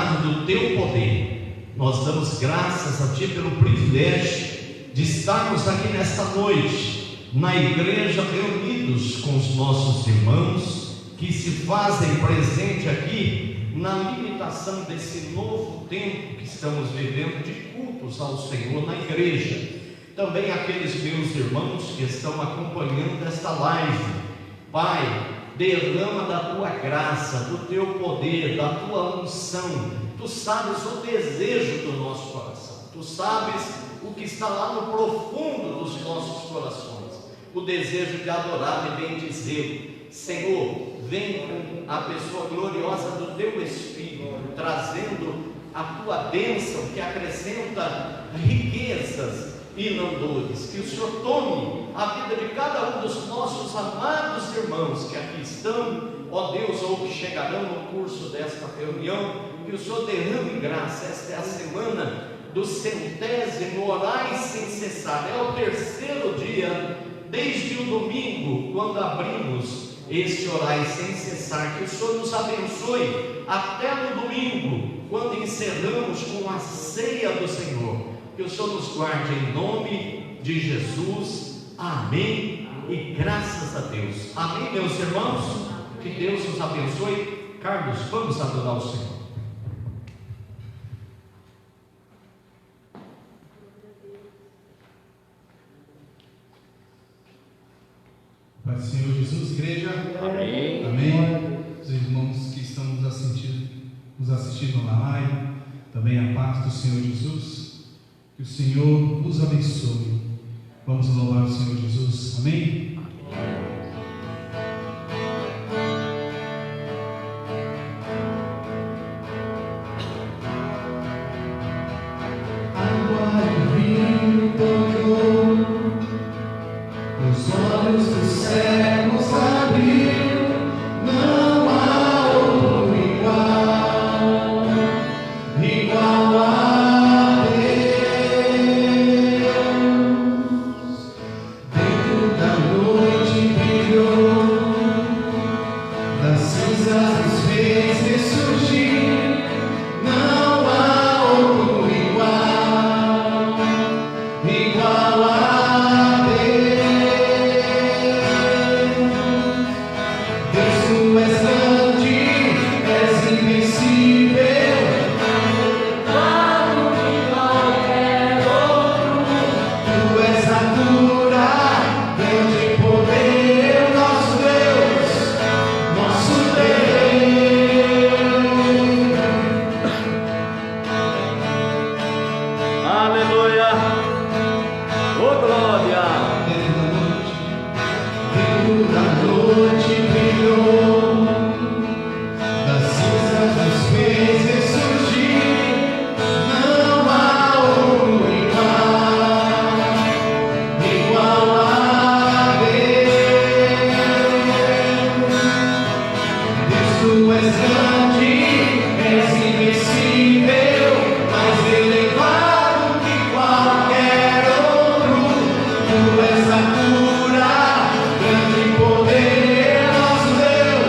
derramado do Teu poder. Nós damos graças a Ti pelo privilégio de estarmos aqui nesta noite, na igreja, reunidos com os nossos irmãos, que se fazem presente aqui, na limitação desse novo tempo que estamos vivendo de cultos ao Senhor na igreja. Também aqueles meus irmãos que estão acompanhando esta live. Pai, derrama da Tua graça, do Teu poder, da Tua unção. Tu sabes o desejo do nosso coração, Tu sabes o que está lá no profundo dos nossos corações, o desejo de adorar e bendizer. Senhor, vem com a pessoa gloriosa do Teu Espírito, trazendo a Tua bênção que acrescenta riquezas e não dores. Que o Senhor tome a vida de cada um dos nossos amados irmãos que aqui estão, ó Deus, ou que chegarão no curso desta reunião. Que o Senhor derrame graça. Esta é a semana do 100º orai sem cessar. É o 3º dia, desde o domingo, quando abrimos este orai sem cessar. Que o Senhor nos abençoe até no domingo, quando encerramos com a ceia do Senhor. Que o Senhor nos guarde em nome de Jesus. Amém e graças a Deus. Amém, meus irmãos. Que Deus nos abençoe. Carlos, vamos adorar o Senhor. Pai do Senhor Jesus, igreja. Amém. Amém. Os irmãos que estão nos assistindo na live, também a paz do Senhor Jesus. Que o Senhor nos abençoe. Vamos louvar o Senhor Jesus. Amém. Água e vinho tocou, os olhos dos cegos abriram, não há outro igual a Deus. Dentro da noite brilhou, das cinzas nos fez ressurgir, não há outro igual a Deus. Deus, Tu és grande, és invencível, elevado de qualquer outro. Tu és a cura, grande poder, nosso Deus, nosso Deus. Aleluia. Oh, glória. Dentro da noite brilhou, das cinzas nos fez ressurgir, não há outro igual a Deus. Deus, Tu és grande, és invencível, mais elevado que qualquer outro. Tu és a cura, grande poder, nosso Deus,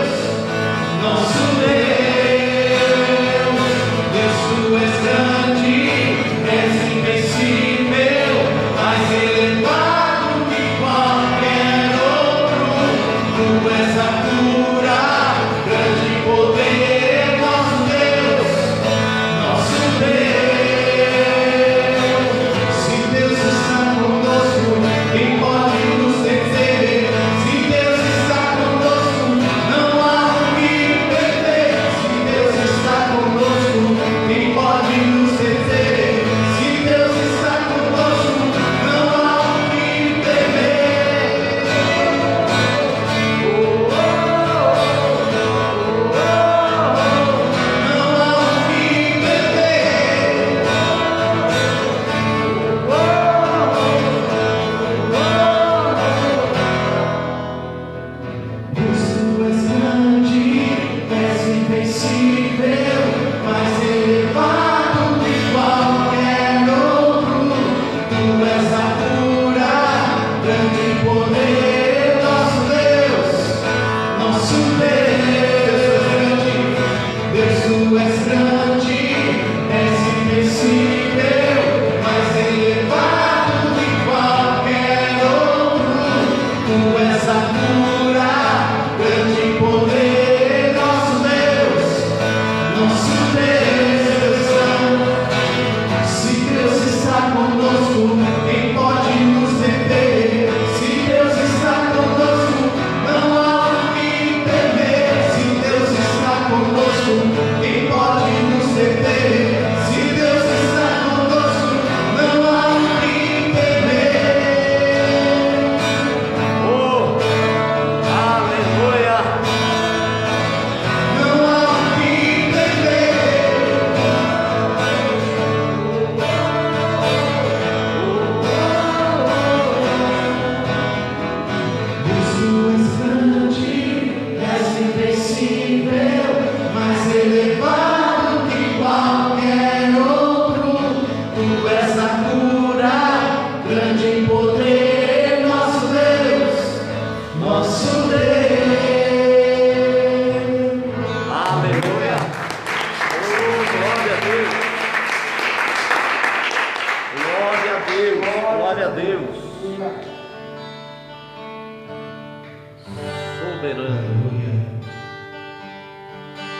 Aleluia.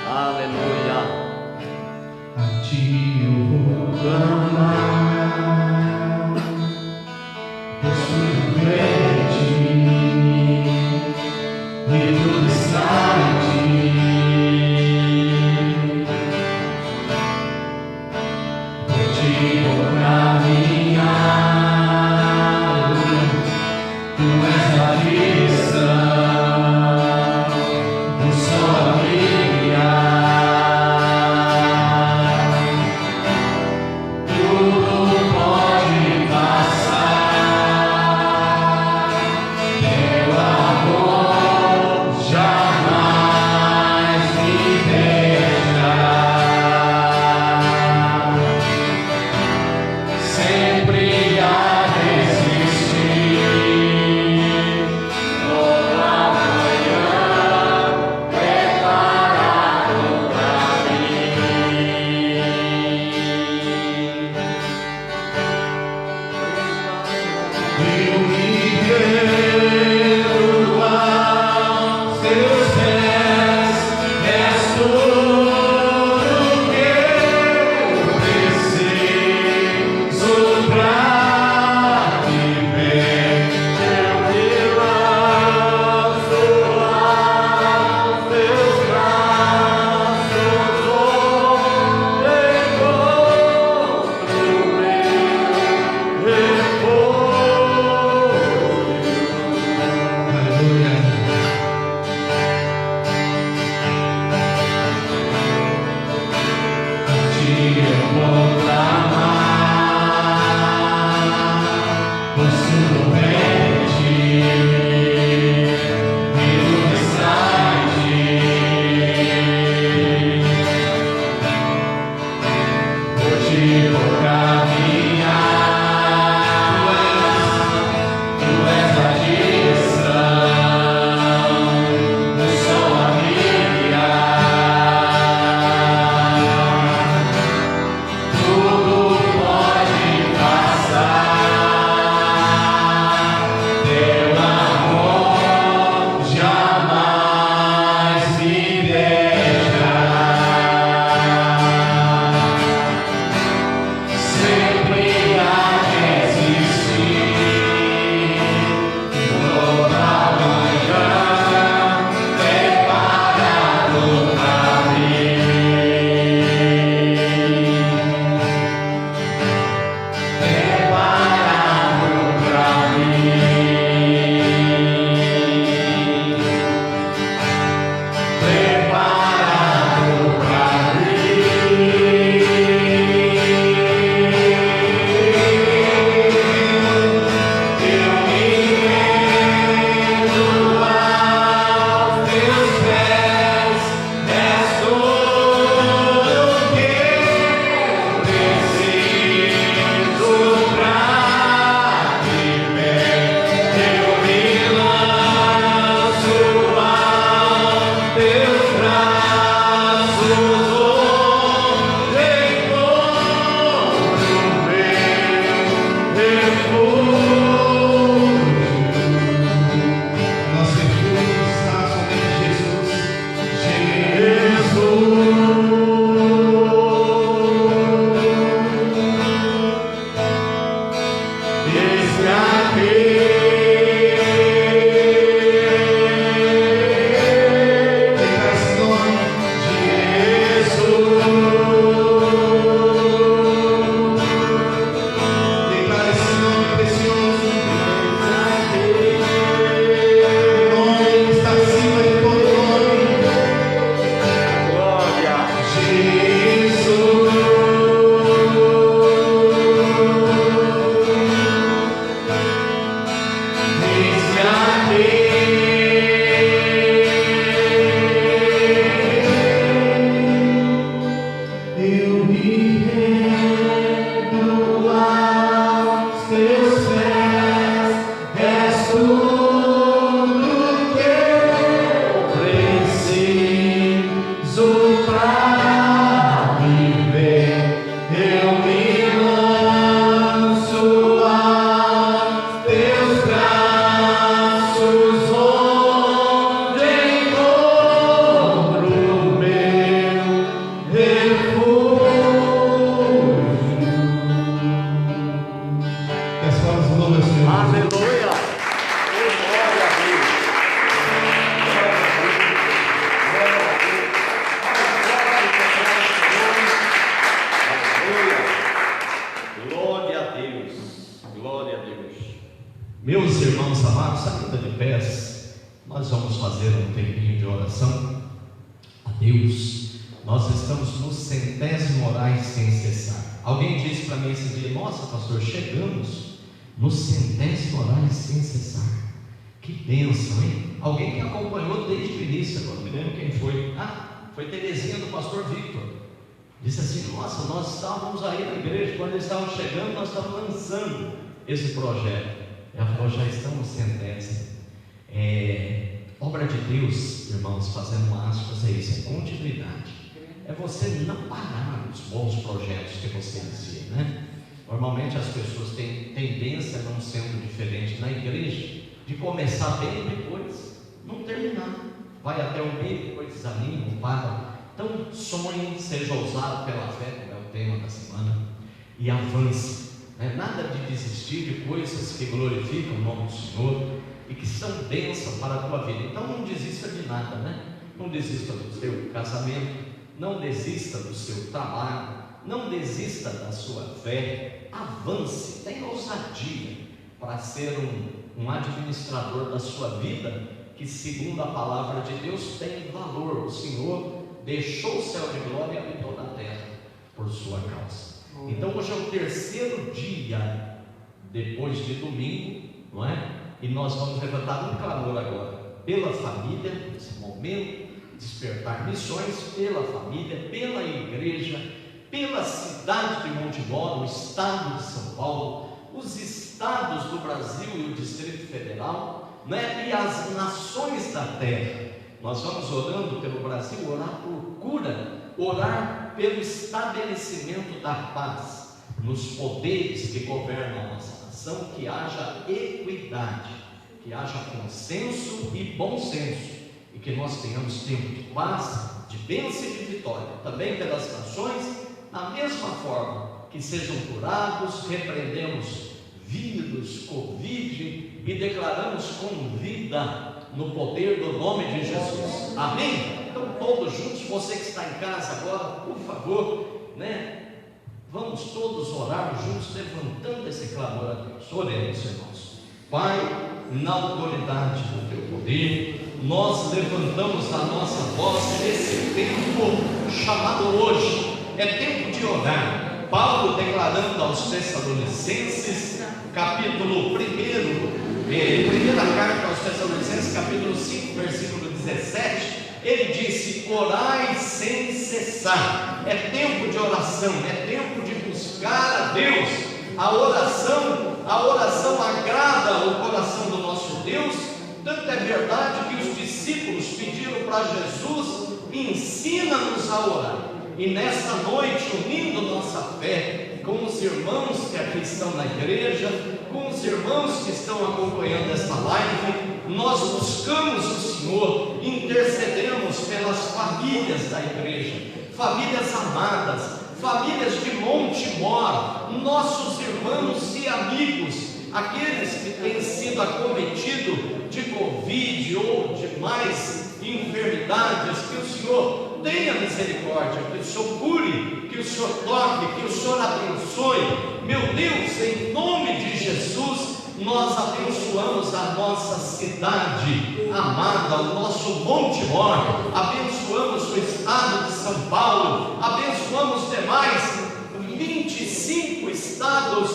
Aleluia. A ti eu vou clamar, possuo de e tudo está em ti. Por ti vou caminhar, tu és a direção, o sol a brilhar. Tudo pode passar, teu amor jamais me deixará. Sempre a resistir, no amanhã preparado pra mim. Eu me rendo aos teus pés, és tudo que eu preciso pra viver. Eu me lanço aos teus braços, onde encontro meu refúgio. Aleluia. A ti eu vou clamar, possuo bem de ti, e tudo está em ti. Por ti vou caminhar, tu és a direção, o sol a brilhar. Tudo pode passar, teu amor jamais me deixará. Sempre a resistir, toda manhã preparado pra mim. Preparado pra mim. Preparado pra mim. Eu me rendo aos teus pés, és tudo que eu preciso pra viver. Eu me lanço aos teus braços, onde encontro meu refúgio. Nosso refúgio está somente em Jesus. Eis-me aqui. Declara esse nome de Jesus. Declara esse nome precioso. O nome que está acima de todo nome. Glória. Jesus. Eis-me aqui. Eu me rendo aos teus pés, és tudo que eu preciso pra viver. Eu me lanço aos teus braços, onde Meus irmãos amados, ainda de pés, nós vamos fazer um tempinho de oração a Deus. Nós estamos no 100º orar sem cessar. Alguém disse para mim esse dia: nossa pastor, chegamos no 100º orar sem cessar. Que bênção, hein? Alguém que acompanhou desde o início, agora não me lembro quem foi. Foi Terezinha do pastor Victor. Disse assim: nossa, nós estávamos aí na igreja, quando eles estavam chegando, nós estávamos lançando esse projeto. Ela falou: já estamos no 100º. Obra de Deus, irmãos, fazendo aspas, é isso, é continuidade. É você não parar os bons projetos que você inicia, né? Normalmente as pessoas têm tendência, não sendo diferente na igreja, de começar bem e depois não terminar. Vai até o meio, depois desanima, para. Então sonhe, seja ousado pela fé, como é o tema da semana, e avance. Nada de desistir de coisas que glorificam o nome do Senhor e que são bênção para a tua vida. Então não desista de nada, né? Não desista do seu casamento, não desista do seu trabalho, não desista da sua fé. Avance, tenha ousadia para ser um administrador da sua vida, que segundo a palavra de Deus tem valor. O Senhor deixou o céu de glória e habitou na terra por sua causa. Então hoje é o 3º dia depois de domingo, não é? E nós vamos levantar um clamor agora pela família, nesse momento, despertar missões pela família, pela igreja, pela cidade de Montemor, o estado de São Paulo, os estados do Brasil e o Distrito Federal, né? E as nações da terra. Nós vamos orando pelo Brasil, orar por cura, orar pelo estabelecimento da paz nos poderes que governam a nossa nação, que haja equidade, que haja consenso e bom senso, e que nós tenhamos tempo de paz, de bênção e de vitória, também pelas nações, da mesma forma que sejam curados. Repreendemos vírus, Covid, e declaramos com vida no poder do nome de Jesus. Amém? Então todos juntos, você que está em casa agora, por favor, vamos todos orar juntos, levantando esse clamor a Deus. Oremos, irmãos. Pai, na autoridade do teu poder, nós levantamos a nossa voz nesse tempo chamado hoje. É tempo de orar. Paulo declarando aos Tessalonicenses, capítulo 1, primeira carta aos Tessalonicenses, capítulo 5, versículo 17, ele disse: orai sem cessar. É tempo de oração, é tempo de buscar a Deus. A oração agrada o coração do nosso Deus. Tanto é verdade que os discípulos pediram para Jesus: ensina-nos a orar. E nesta noite, unindo nossa fé com os irmãos que aqui estão na igreja, com os irmãos que estão acompanhando esta live, nós buscamos o Senhor, intercedemos pelas famílias da igreja, famílias amadas, famílias de Montemor, nossos irmãos e amigos, aqueles que têm sido acometidos de Covid ou de mais enfermidades. Que o Senhor tenha misericórdia, que o Senhor cure, que o Senhor toque, que o Senhor abençoe. Meu Deus, em nome de Jesus, nós abençoamos a nossa cidade amada, o nosso Montemor, abençoamos o estado de São Paulo, abençoamos demais 25 estados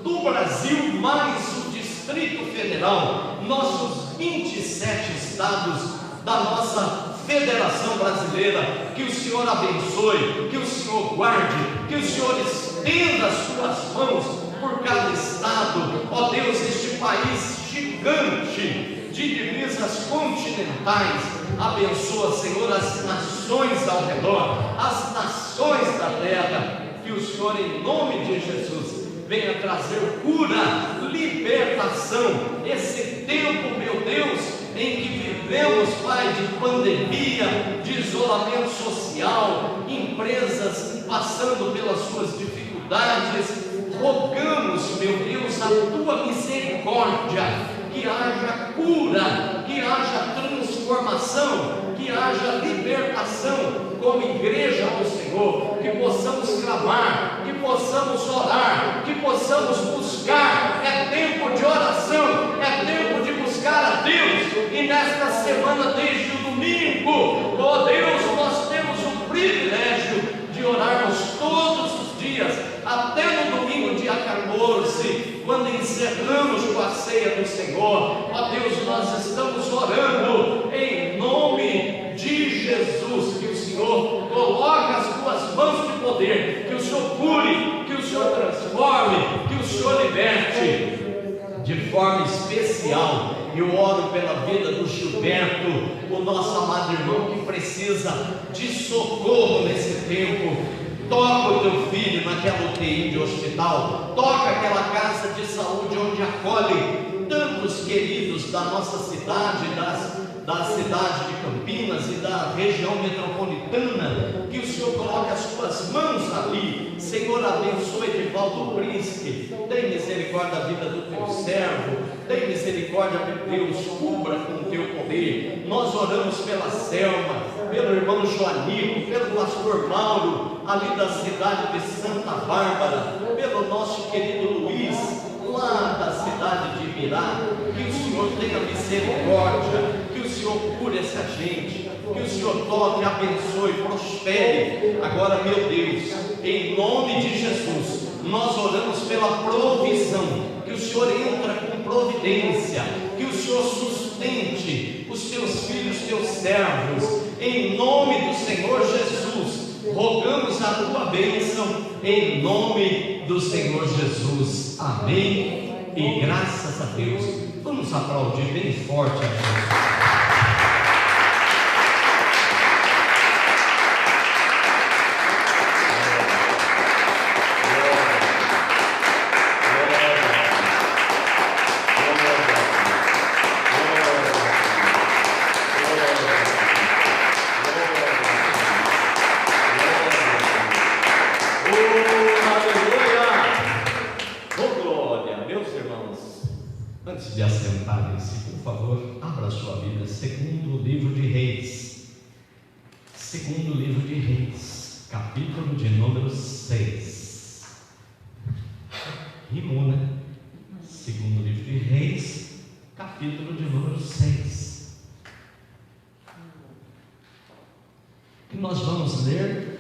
do Brasil, mais o Distrito Federal, nossos 27 estados da nossa Federação Brasileira. Que o Senhor abençoe, que o Senhor guarde, que o Senhor estenda as suas mãos por cada estado. Ó Deus, este país gigante de divisas continentais, abençoa, Senhor, as nações ao redor, as nações da terra. Que o Senhor, em nome de Jesus, venha trazer cura, libertação. Esse tempo, meu Deus, em que vivemos, Pai, de pandemia, de isolamento social, empresas passando pelas suas dificuldades, rogamos, meu Deus, a tua misericórdia, que haja cura, que haja transformação, que haja libertação, como igreja do Senhor, que possamos clamar, que possamos orar, que possamos buscar. É tempo de oração, é semana, desde o domingo. Ó Deus, nós temos o privilégio de orarmos todos os dias, até no domingo, dia 14, quando encerramos com a ceia do Senhor. Ó Deus, nós estamos orando em nome de Jesus, que o Senhor coloque as tuas mãos de poder, que o Senhor cure, que o Senhor transforme, que o Senhor liberte. De forma especial, eu oro pela vida do Gilberto, o nosso amado irmão que precisa de socorro nesse tempo. Toca o teu filho naquela UTI de hospital, toca aquela casa de saúde onde acolhe tantos queridos da nossa cidade, da cidade de Campinas e da região metropolitana. Que o Senhor coloque as suas mãos ali. Senhor, abençoe Edivaldo Príncipe, tem misericórdia da vida do teu servo, tem misericórdia de Deus, cubra com o teu poder. Nós oramos pela Selma, pelo irmão Joanico, pelo pastor Mauro, ali da cidade de Santa Bárbara, pelo nosso querido Luiz, lá da cidade de Mirá. Que o Senhor tenha misericórdia, que o Senhor cure essa gente, que o Senhor toque, abençoe, prospere. Agora, meu Deus, em nome de Jesus, nós oramos pela provisão, que o Senhor entra com providência, que o Senhor sustente os teus filhos, teus servos, em nome do Senhor Jesus. Rogamos a tua bênção em nome do Senhor Jesus. Amém. E graças a Deus. Vamos aplaudir bem forte a Jesus. Antes de assentarem-se, por favor, abra a sua Bíblia, segundo livro de Reis. Segundo livro de Reis, capítulo de número 6. Rimou, né? Segundo livro de Reis, capítulo de número 6. E nós vamos ler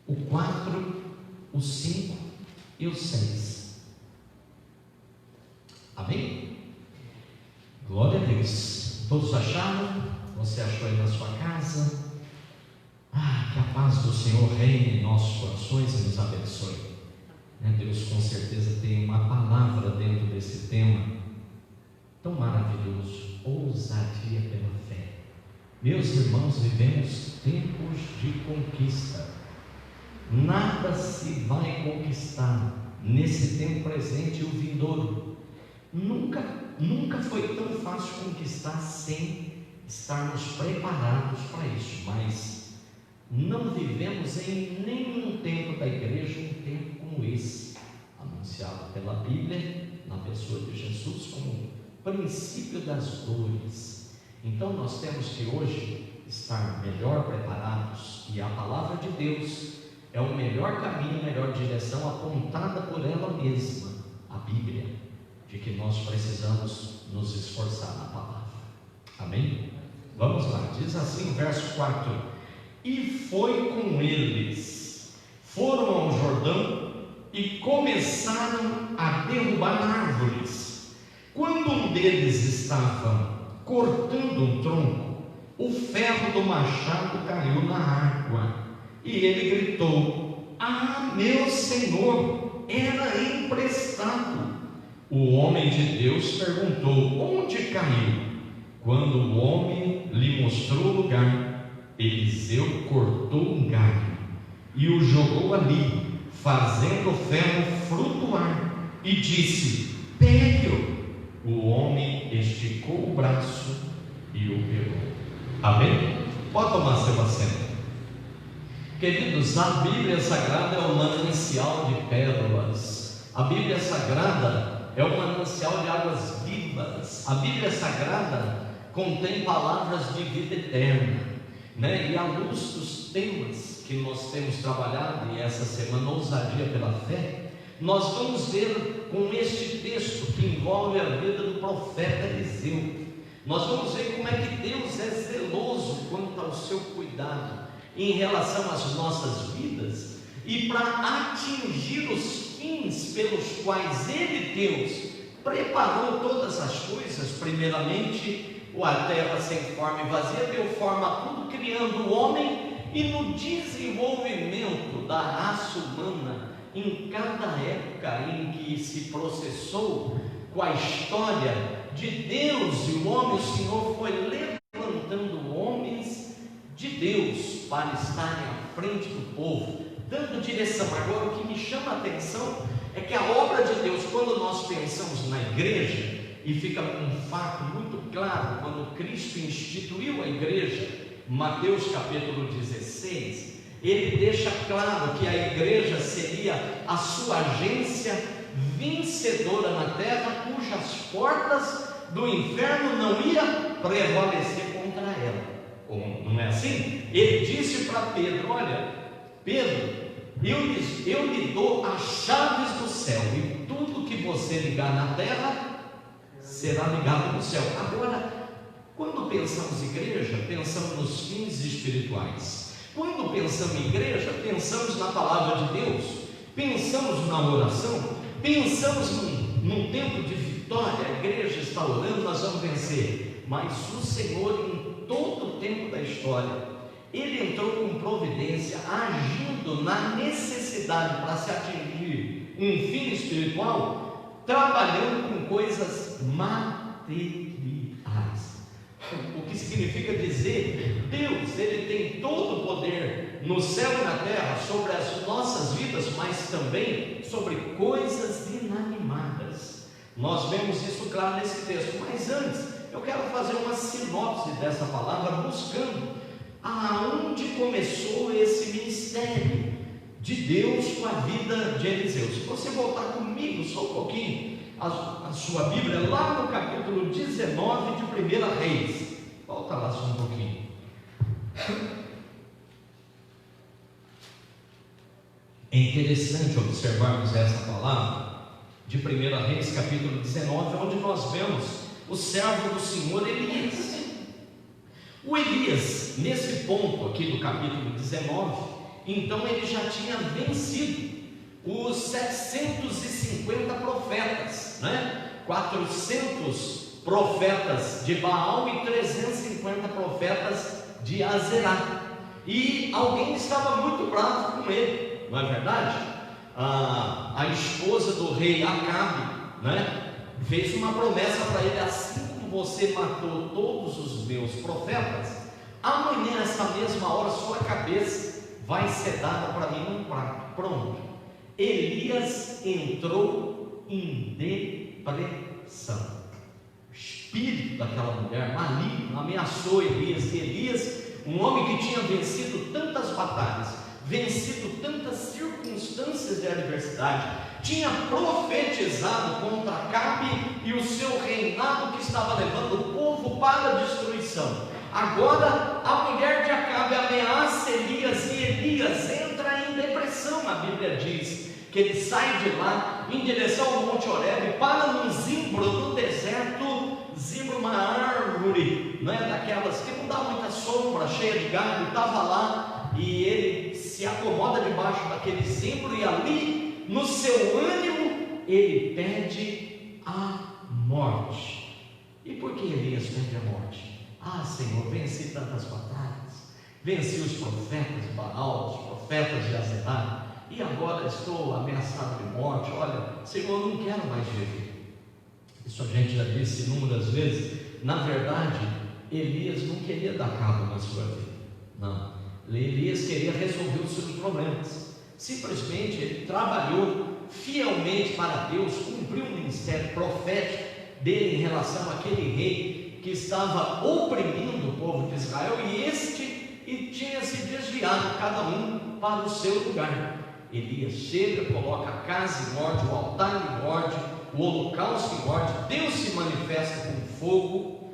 o 4, o 5 e o 6. Amém? Glória a Deus. Todos acharam? Você achou aí na sua casa? Que a paz do Senhor reine em nossos corações e nos abençoe. Deus com certeza tem uma palavra dentro desse tema tão maravilhoso: ousadia pela fé. Meus irmãos, vivemos tempos de conquista. Nada se vai conquistar nesse tempo presente e o vindouro. Nunca foi tão fácil conquistar sem estarmos preparados para isso. Mas não vivemos em nenhum tempo da igreja um tempo como esse, anunciado pela Bíblia, na pessoa de Jesus, como princípio das dores. Então nós temos que hoje estar melhor preparados, e a palavra de Deus é o melhor caminho, a melhor direção apontada por ela mesma, a Bíblia, de que nós precisamos nos esforçar na palavra. Amém? Vamos lá, diz assim o verso 4: E foi com eles, foram ao Jordão e começaram a derrubar árvores. Quando um deles estava cortando um tronco, o ferro do machado caiu na água. E ele gritou: meu Senhor, era emprestado. O homem de Deus perguntou: onde caiu? Quando o homem lhe mostrou o lugar, Eliseu cortou um galho e o jogou ali, fazendo o ferro flutuar, e disse: pegue-o. O homem esticou o braço e o pegou. Amém? Pode tomar seu assento. Queridos, a Bíblia Sagrada é um manancial de pérolas. A Bíblia Sagrada é um manancial de águas vivas. A Bíblia Sagrada contém palavras de vida eterna, E à luz dos temas que nós temos trabalhado, e essa semana, ousadia pela fé, nós vamos ver com este texto que envolve a vida do profeta Eliseu. Nós vamos ver como é que Deus é zeloso quanto ao seu cuidado em relação às nossas vidas e para atingir os fins pelos quais Ele, Deus, preparou todas as coisas. Primeiramente, a terra sem forma e vazia deu forma a tudo, criando o homem, e no desenvolvimento da raça humana, em cada época em que se processou com a história de Deus e o homem, o Senhor foi levantando homens de Deus para estarem à frente do povo, dando direção. Agora, o que me chama a atenção é que a obra de Deus, quando nós pensamos na igreja, e fica um fato muito claro, quando Cristo instituiu a igreja, Mateus capítulo 16, ele deixa claro que a igreja seria a sua agência vencedora na terra, cujas portas do inferno não iam prevalecer contra ela. Não é assim? Ele disse para Pedro: olha, Pedro, eu lhe dou as chaves do céu, e tudo que você ligar na terra será ligado no céu. Agora, quando pensamos em igreja, pensamos nos fins espirituais. Quando pensamos em igreja, pensamos na palavra de Deus, pensamos na oração, pensamos num tempo de vitória. A igreja está orando, nós vamos vencer. Mas o Senhor, em todo o tempo da história, Ele entrou com providência, agindo na necessidade para se atingir um fim espiritual, trabalhando com coisas materiais. O que significa dizer, Deus, Ele tem todo o poder no céu e na terra sobre as nossas vidas, mas também sobre coisas inanimadas. Nós vemos isso claro nesse texto. Mas antes, eu quero fazer uma sinopse dessa palavra, buscando aonde começou esse ministério de Deus com a vida de Eliseu. Se você voltar comigo só um pouquinho a sua Bíblia, lá no capítulo 19 de 1 Reis, volta lá só um pouquinho. É interessante observarmos essa palavra de 1 Reis capítulo 19, onde nós vemos o servo do Senhor Elias. O Elias, nesse ponto aqui do capítulo 19, então ele já tinha vencido os 750 profetas, 400 profetas de Baal e 350 profetas de Azerá, e alguém estava muito bravo com ele, não é verdade? A esposa do rei Acabe, fez uma promessa para ele: assim como você matou todos os meus profetas, amanhã, essa mesma hora, sua cabeça vai ser dada para mim num prato. Pronto. Elias entrou em depressão. O espírito daquela mulher maligno ameaçou Elias. Elias, um homem que tinha vencido tantas batalhas, vencido tantas circunstâncias de adversidade, tinha profetizado contra Acabe e o seu reinado, que estava levando o povo para a destruição. Agora a mulher de Acabe ameaça Elias, e Elias entra em depressão. A Bíblia diz que ele sai de lá em direção ao Monte Horebe, para num zimbro no deserto. Zimbro, uma árvore, daquelas que não dá muita sombra, cheia de galho, estava lá, e ele se acomoda debaixo daquele zimbro, e ali, no seu ânimo, ele pede a morte. E por que Elias pede a morte? Senhor, venci tantas batalhas, venci os profetas de Baal, os profetas de Azerá, e agora estou ameaçado de morte. Olha, Senhor, não quero mais viver. Isso a gente já disse inúmeras vezes. Na verdade, Elias não queria dar cabo na sua vida, não. Elias queria resolver os seus problemas. Simplesmente ele trabalhou fielmente para Deus, cumpriu o ministério profético dele em relação àquele rei que estava oprimindo o povo de Israel, e tinha se desviado, cada um para o seu lugar. Elias chega, coloca a casa em ordem, o altar em ordem, o holocausto em ordem. Deus se manifesta com fogo,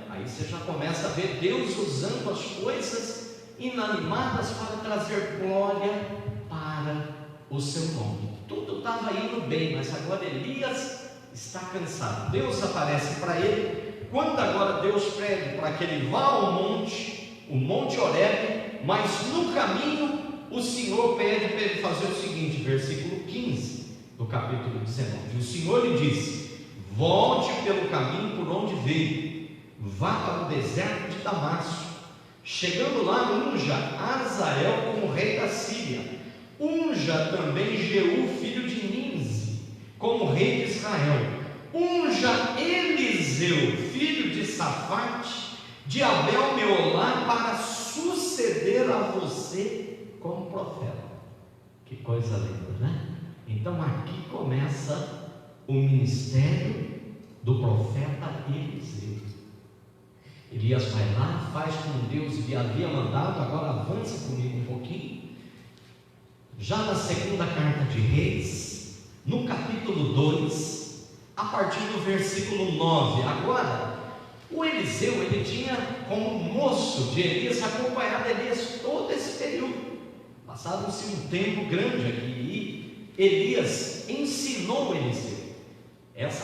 Aí você já começa a ver Deus usando as coisas inanimadas para trazer glória para o seu nome. Tudo estava indo bem, mas agora Elias está cansado. Deus aparece para ele. Quando agora Deus pede para que ele vá ao monte, o Monte Horebe, mas no caminho o Senhor pede para ele fazer o seguinte, versículo 15 do capítulo 19. O Senhor lhe disse: volte pelo caminho por onde veio, vá para o deserto de Damasco. Chegando lá, unja Azael como rei da Síria, unja também Jeú, filho de Nimzi, como rei de Israel, unja Eliseu, filho de Safate, de Abel Meolá, para suceder a você como profeta. Que coisa linda, né? Então aqui começa o ministério do profeta Eliseu. Elias vai lá, faz como Deus lhe havia mandado. Agora avança comigo um pouquinho. Já na segunda carta de Reis, no capítulo 2, a partir do versículo 9. Agora, o Eliseu, ele tinha como moço de Elias acompanhado Elias todo esse período. Passava-se um tempo grande aqui e Elias ensinou Eliseu.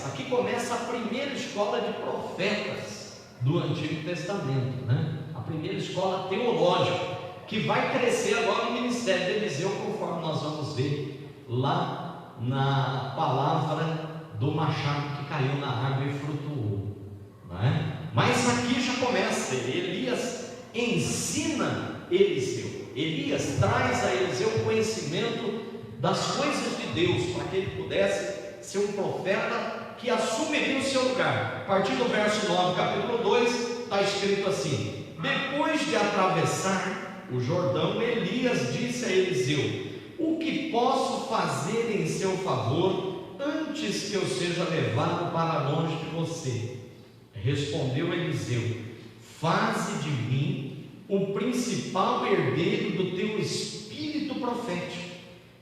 Aqui começa a primeira escola de profetas do Antigo Testamento, né? A primeira escola teológica, que vai crescer agora no ministério de Eliseu, conforme nós vamos ver lá na palavra do machado que caiu na água e frutuou, né? Mas aqui já começa, Elias ensina Eliseu. Elias traz a Eliseu o conhecimento das coisas de Deus, para que ele pudesse ser um profeta que assumiria o seu lugar. A partir do verso 9, capítulo 2, está escrito assim: depois de atravessar o Jordão, Elias disse a Eliseu: o que posso fazer em seu favor antes que eu seja levado para longe de você? Respondeu Eliseu: faze de mim o principal herdeiro do teu espírito profético.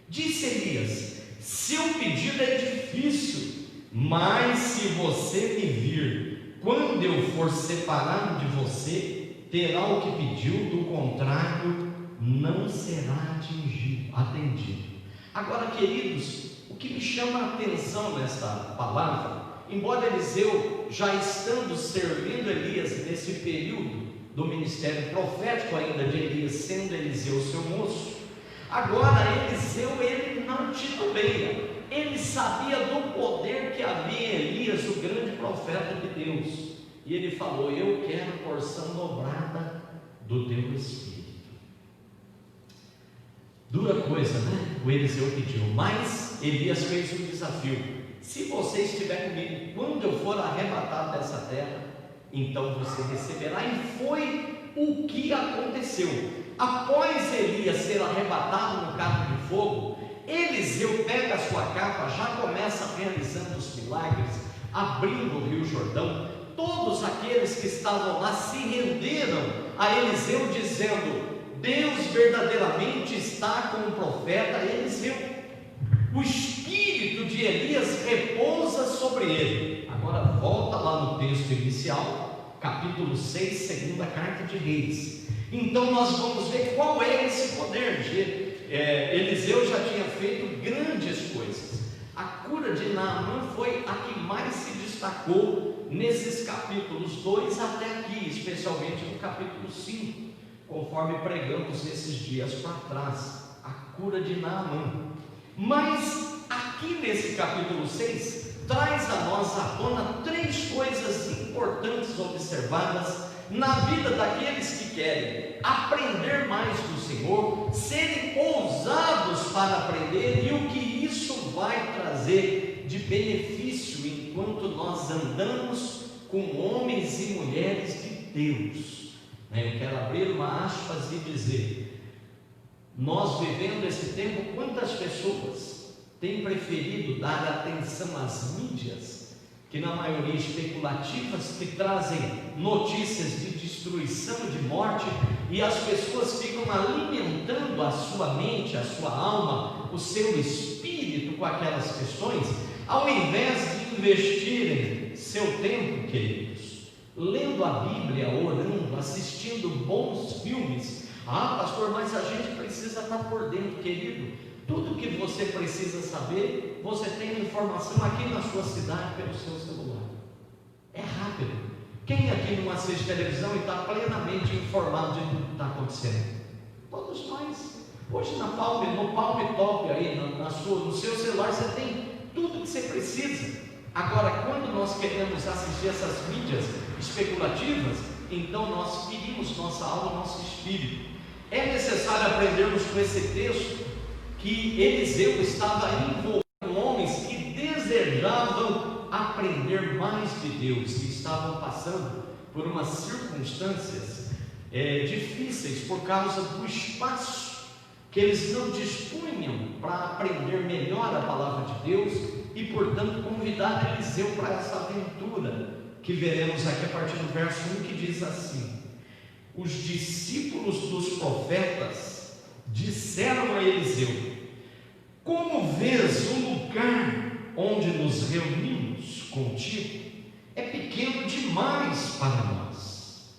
Disse Elias: seu pedido é difícil, mas se você me vir quando eu for separado de você, terá o que pediu, do contrário não será atendido. Agora, queridos, o que me chama a atenção nesta palavra, embora Eliseu já estando servindo Elias nesse período do ministério profético ainda de Elias, sendo Eliseu seu moço, agora Eliseu, ele não titubeia. Ele sabia do poder que havia em Elias, o grande profeta de Deus, e ele falou: eu quero porção dobrada do teu espírito. Dura coisa, né? O Eliseu pediu, mas Elias fez um desafio: se você estiver comigo quando eu for arrebatado dessa terra, então você receberá. E foi o que aconteceu. Após Elias ser arrebatado no carro de fogo, Eliseu pega a sua capa, já começa realizando os milagres, abrindo o rio Jordão. Todos aqueles que estavam lá se renderam a Eliseu, dizendo: Deus verdadeiramente está com o profeta Eliseu. O espírito de Elias repousa sobre ele. Agora volta lá no texto inicial, capítulo 6, segunda carta de Reis. Então nós vamos ver qual é esse poder. Eliseu já tinha feito grandes coisas. A cura de Naamã foi a que mais se destacou nesses capítulos 2 até aqui, especialmente no capítulo 5, conforme pregamos esses dias para trás, a cura de Naamã. Mas aqui nesse capítulo 6 traz a nós à tona 3 coisas importantes observadas na vida daqueles que querem aprender mais do Senhor, serem ousados para aprender, e o que isso vai trazer de benefício enquanto nós andamos com homens e mulheres de Deus. Eu quero abrir uma aspas e dizer: nós vivendo esse tempo, quantas pessoas têm preferido dar atenção às mídias, que na maioria especulativas, que trazem notícias de destruição, de morte, e as pessoas ficam alimentando a sua mente, a sua alma, o seu espírito com aquelas questões, ao invés de investirem seu tempo, queridos, lendo a Bíblia, orando, assistindo bons filmes. Ah, pastor, mas a gente precisa estar por dentro, querido. Tudo que você precisa saber, você tem informação aqui na sua cidade pelo seu celular. É rápido. Quem aqui não assiste televisão e está plenamente informado de tudo que está acontecendo? Todos nós. Hoje no Palm Top aí, no seu celular, você tem tudo que você precisa. Agora, quando nós queremos assistir essas mídias especulativas, então nós ferimos nossa alma, nosso espírito. É necessário aprendermos com esse texto que Eliseu estava envolvido com homens que desejavam aprender mais de Deus, que estavam passando por umas circunstâncias difíceis por causa do espaço que eles não dispunham para aprender melhor a palavra de Deus e, portanto, convidar Eliseu para essa aventura que veremos aqui a partir do verso 1, que diz assim: os discípulos dos profetas disseram a Eliseu: como vês o lugar onde nos reunimos contigo? É pequeno demais para nós.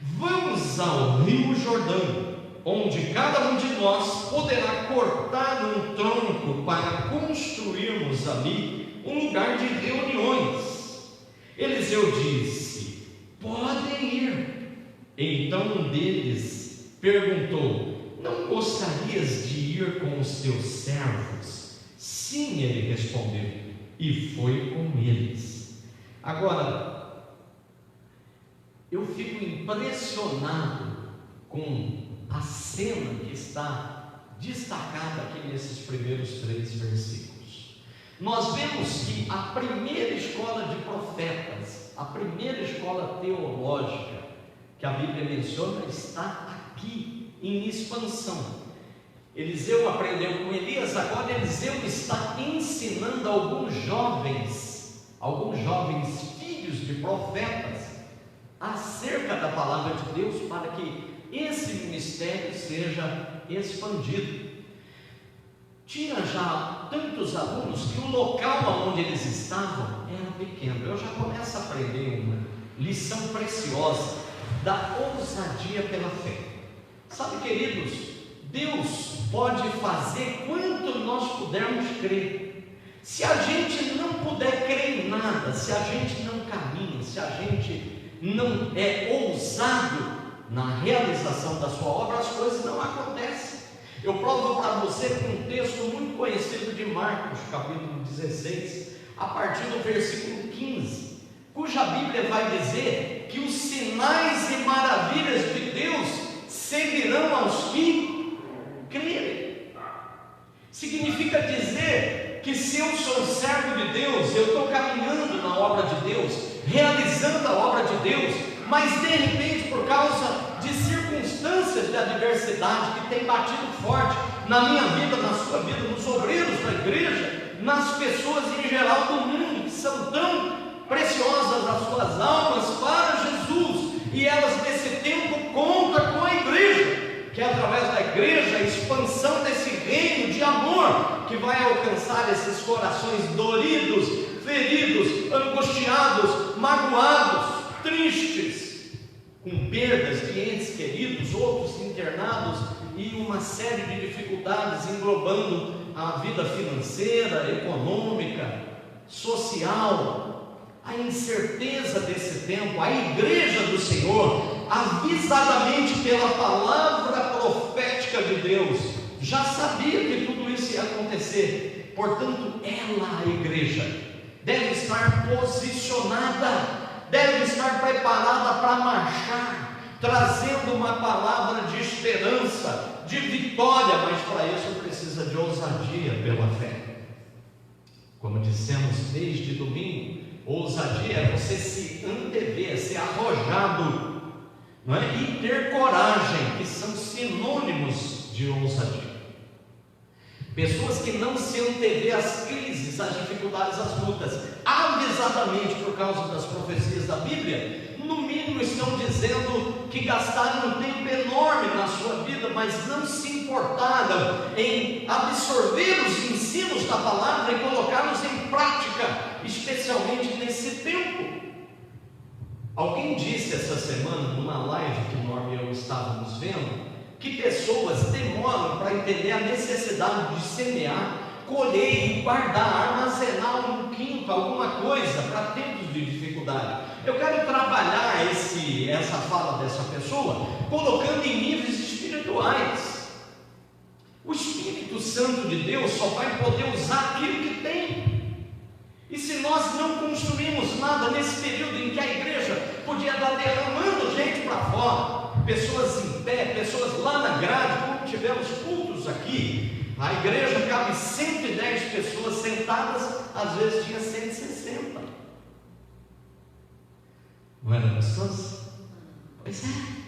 Vamos ao rio Jordão, onde cada um de nós poderá cortar um tronco para construirmos ali um lugar de reuniões. Eliseu disse: podem ir. Então um deles perguntou: não gostarias de ir com os teus servos? Sim, ele respondeu, e foi com eles. Agora, eu fico impressionado com a cena que está destacada aqui nesses primeiros 3 versículos. Nós vemos que a primeira escola de profetas, a primeira escola teológica que a Bíblia menciona, está aqui em expansão. Eliseu aprendeu com Elias, agora Eliseu está ensinando alguns jovens filhos de profetas, acerca da palavra de Deus, para que esse ministério seja expandido. Tinha já tantos alunos que o local onde eles estavam era pequeno. Eu já começo a aprender uma lição preciosa da ousadia pela fé. Sabe, queridos, Deus pode fazer quanto nós pudermos crer. Se a gente não puder crer em nada, se a gente não caminha, se a gente não é ousado na realização da sua obra, as coisas não acontecem. Eu provo para você com um texto muito conhecido de Marcos, capítulo 16, a partir do versículo 15, cuja Bíblia vai dizer que os sinais e maravilhas de Deus seguirão aos que crerem. Significa dizer que se eu sou servo de Deus, eu estou caminhando na obra de Deus, realizando a obra de Deus, mas de repente, por causa de circunstâncias de adversidade que tem batido forte na minha vida, na sua vida, nos obreiros da igreja, nas pessoas em geral do mundo, que são tão preciosas as suas almas para Jesus, e elas nesse tempo contam com a igreja, que é através da igreja a expansão desse reino de amor que vai alcançar esses corações doridos, feridos, angustiados, magoados, tristes, com perdas de entes queridos, outros internados e uma série de dificuldades englobando a vida financeira, econômica, social, a incerteza desse tempo. A igreja do Senhor, avisadamente pela palavra profética de Deus, já sabia que tudo isso ia acontecer. Portanto, ela, a igreja, deve estar posicionada, deve estar preparada para marchar, trazendo uma palavra de esperança, de vitória, mas para isso precisa de ousadia pela fé. Como dissemos desde domingo, ousadia é você se antever, ser arrojado, não é? E ter coragem, que são sinônimos de ousadia. Pessoas que não se antevê às crises, às dificuldades, às lutas, avisadamente por causa das profecias da Bíblia, no mínimo estão dizendo que gastaram um tempo enorme na sua vida, mas não se importaram em absorver os ensinos da palavra e colocá-los em prática, especialmente nesse tempo. Alguém disse essa semana, numa live que Norma e eu estávamos vendo, que pessoas demoram para para entender a necessidade de semear, colher e guardar, armazenar um quinto, alguma coisa para tempos de dificuldade. Eu quero trabalhar essa fala dessa pessoa colocando em níveis espirituais. O Espírito Santo de Deus só vai poder usar aquilo que tem. E se nós não construímos nada nesse período em que a igreja podia estar derramando gente para fora, pessoas em pé, pessoas lá na grade, como tivemos cultos aqui, a igreja cabe 110 pessoas sentadas, às vezes tinha 160. Não era gostoso? Pois é.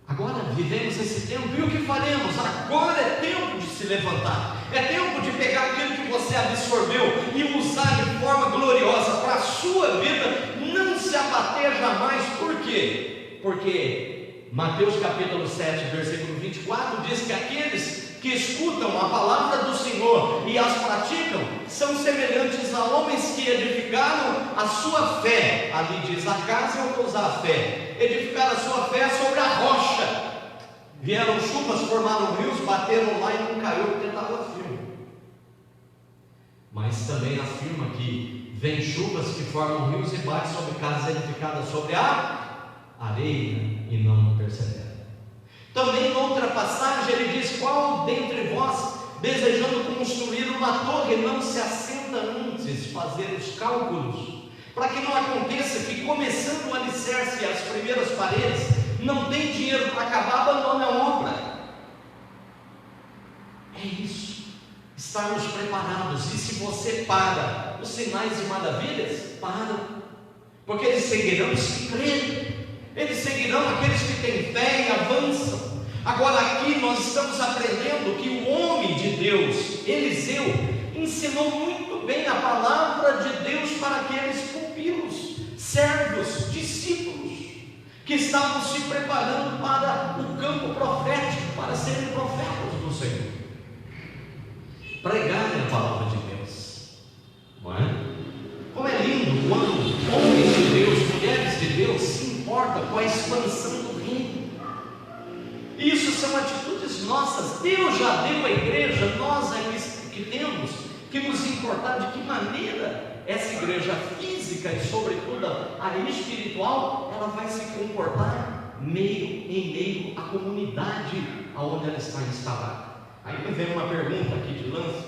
Agora vivemos esse tempo, e o que faremos? Agora é tempo de se levantar, é tempo de pegar aquilo que você absorveu e usar de forma gloriosa para a sua vida, não se abater jamais. Por quê? Porque Mateus capítulo 7, versículo 24 diz que aqueles que escutam a palavra do Senhor e as praticam são semelhantes a homens que edificaram a sua fé. Ali diz a casa, eu vou usar a fé. Edificaram a sua fé sobre a rocha. Vieram chuvas, formaram rios, bateram lá e não caiu porque estava firme. Mas também afirma que vem chuvas que formam rios e batem sobre casas edificadas sobre a areia e não perseveram. Também em outra passagem ele diz: qual dentre vós, desejando construir uma torre, não se assenta antes fazer os cálculos, para que não aconteça que, começando o alicerce e as primeiras paredes, não tem dinheiro para acabar, abandone a obra. É isso, estarmos preparados. E se você para, os sinais e maravilhas param, porque eles seguirão os que creem. Eles seguirão aqueles que têm fé e avançam. Agora aqui nós estamos aprendendo que o homem de Deus, Eliseu, ensinou muito bem a palavra de Deus para aqueles pupilos, servos, discípulos, que estavam se preparando para o campo profético, para serem profetas do Senhor, pregarem a palavra de Deus. Não é? Como é lindo quando homens de Deus, mulheres de Deus se importam com a expansão do reino. Isso são atitudes nossas. Deus já deu à igreja, nós é que temos que nos importar de que maneira essa igreja física e sobretudo a espiritual, ela vai se comportar em meio à comunidade aonde ela está instalada. Aí me vem uma pergunta aqui de lance: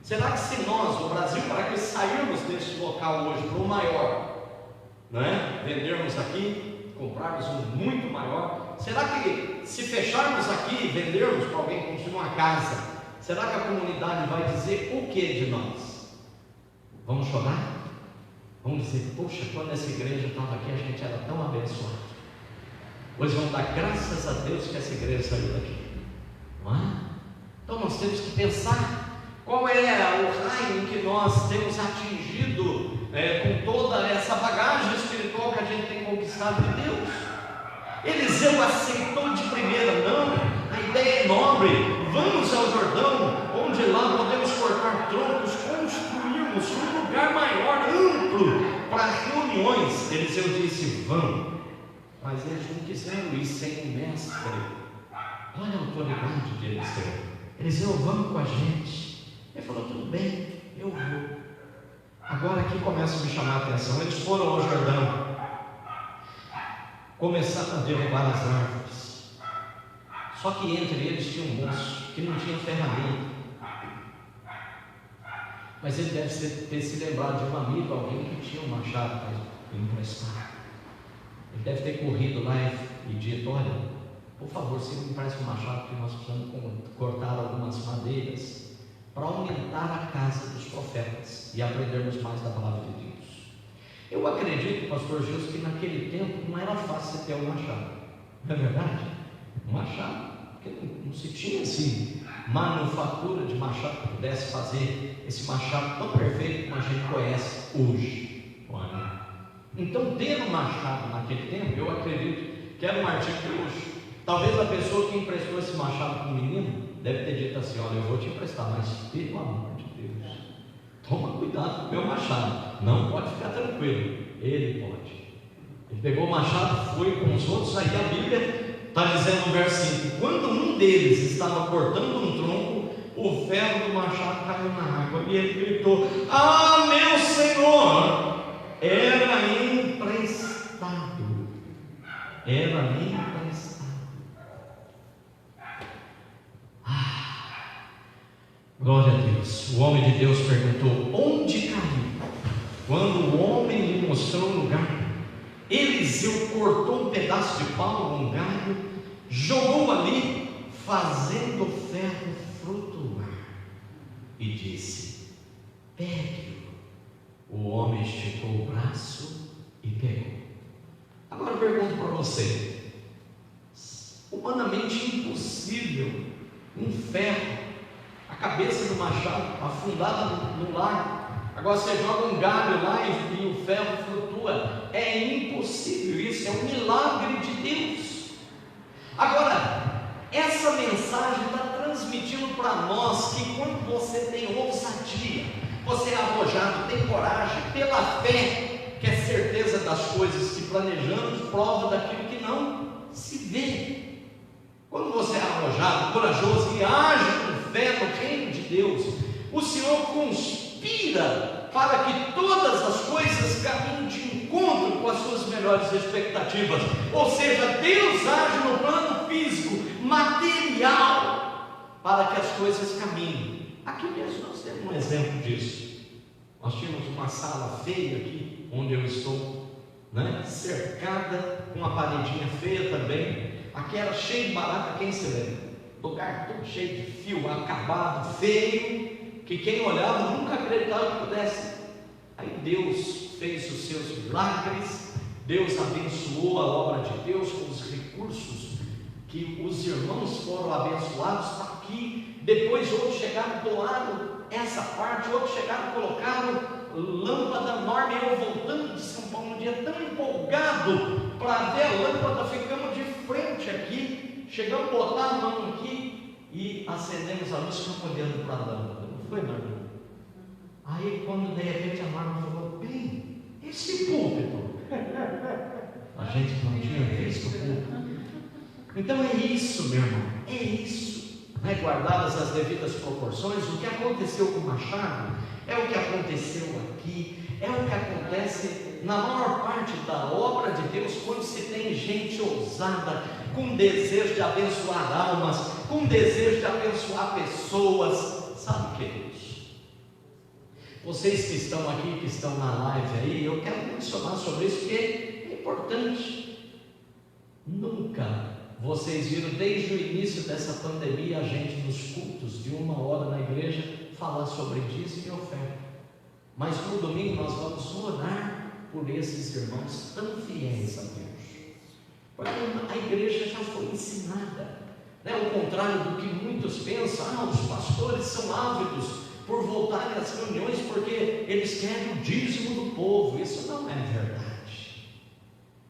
será que se nós, o Brasil, para que sairmos desse local hoje para o maior, não é? Vendermos aqui, comprarmos um muito maior, será que se fecharmos aqui e vendermos para alguém construir uma casa, será que a comunidade vai dizer o que de nós? Vamos chorar? Vamos dizer: poxa, quando essa igreja estava aqui a gente era tão abençoado. Pois vamos dar graças a Deus que essa igreja saiu daqui, não é? Então nós temos que pensar qual é o raio em que nós temos atingido com toda essa bagagem espiritual que a gente tem conquistado de Deus. Eliseu aceitou de primeira: não, a ideia é nobre, vamos ao Jordão, onde lá podemos cortar troncos, construirmos um lugar maior, amplo, para reuniões. Eliseu disse: vamos. Mas eles não quiseram ir sem o mestre. Olha a autoridade de Eliseu. Eliseu: vamos com a gente. Ele falou: tudo bem, eu vou. Agora aqui começa a me chamar a atenção. Eles foram ao Jordão, começaram a derrubar as árvores. Só que entre eles tinha um moço que não tinha ferramenta, mas ele deve ter se lembrado de um amigo, alguém que tinha um machado para emprestar. Ele deve ter corrido lá e dito: olha, por favor, você me empresta um machado, que nós precisamos cortar algumas madeiras para aumentar a casa dos profetas e aprendermos mais da palavra de Deus. Eu acredito, pastor Gilson, que naquele tempo não era fácil ter um machado, não é verdade? Um machado, porque não se tinha assim manufatura de machado que pudesse fazer esse machado tão perfeito como a gente conhece hoje. Então, ter um machado naquele tempo, eu acredito que era um artigo de luxo. Talvez a pessoa que emprestou esse machado para o menino deve ter dito assim: olha, eu vou te emprestar, mas pelo amor de Deus, toma cuidado com o meu machado, não pode ficar tranquilo. Ele pode. Ele pegou o machado, foi com os outros. Aí a Bíblia Está dizendo no verso 5: quando um deles estava cortando um tronco, o ferro do machado caiu na água, e ele gritou: ah, meu Senhor, era emprestado. Era emprestado. Glória a Deus. O homem de Deus perguntou: onde caiu? Quando o homem lhe mostrou o lugar, Eliseu cortou um pedaço de pau, um galho, jogou ali, fazendo o ferro flutuar, e disse: pegue-o. O homem esticou o braço e pegou. Agora eu pergunto para você: humanamente impossível um ferro, a cabeça do machado afundada no lago, agora você joga um galho lá e o ferro flutua. É impossível isso, é um milagre de Deus. Agora, essa mensagem está transmitindo para nós que quando você tem ousadia, você é arrojado, tem coragem, pela fé, que é certeza das coisas que planejamos, prova daquilo que não se vê. Quando você é arrojado, corajoso e age com fé no reino de Deus, o Senhor conspira para que todas as coisas caminhem de encontro com as suas melhores expectativas. Ou seja, Deus age no plano físico, material, para que as coisas caminhem. Aqui mesmo nós temos um exemplo disso. Nós tínhamos uma sala feia aqui, onde eu estou, cercada com uma paredinha feia também. Aqui era cheio de barata, quem se lembra? Lugar todo cheio de fio, acabado, feio, que quem olhava nunca acreditava que pudesse. Aí Deus fez os seus milagres, Deus abençoou a obra de Deus com os recursos que os irmãos foram abençoados. Está aqui. Depois outros chegaram, doaram essa parte, outros chegaram, colocaram lâmpada enorme. Eu voltando de São Paulo um dia tão empolgado para ver a lâmpada, ficamos de frente aqui, chegamos a botar a mão aqui e acendemos a luz, ficamos olhando para a lâmpada. Não foi, Marlon? Aí quando de repente a Marlon falou: bem, esse púlpito, a gente não tinha visto o púlpito. Então é isso, meu irmão, é isso. Guardadas as devidas proporções, o que aconteceu com o machado é o que aconteceu aqui, é o que acontece na maior parte da obra de Deus, quando se tem gente ousada, com desejo de abençoar almas, com desejo de abençoar pessoas. Sabe, queridos, vocês que estão aqui, que estão na live aí, eu quero mencionar sobre isso, porque é importante. Nunca vocês viram desde o início dessa pandemia a gente nos cultos de 1 hora na igreja falar sobre dízimo e oferta. Mas no domingo nós vamos orar por esses irmãos tão fiéis a Deus, porque a igreja já foi ensinada, ao contrário do que muitos pensam. Os pastores são ávidos por voltarem às reuniões porque eles querem o dízimo do povo. Isso não é verdade.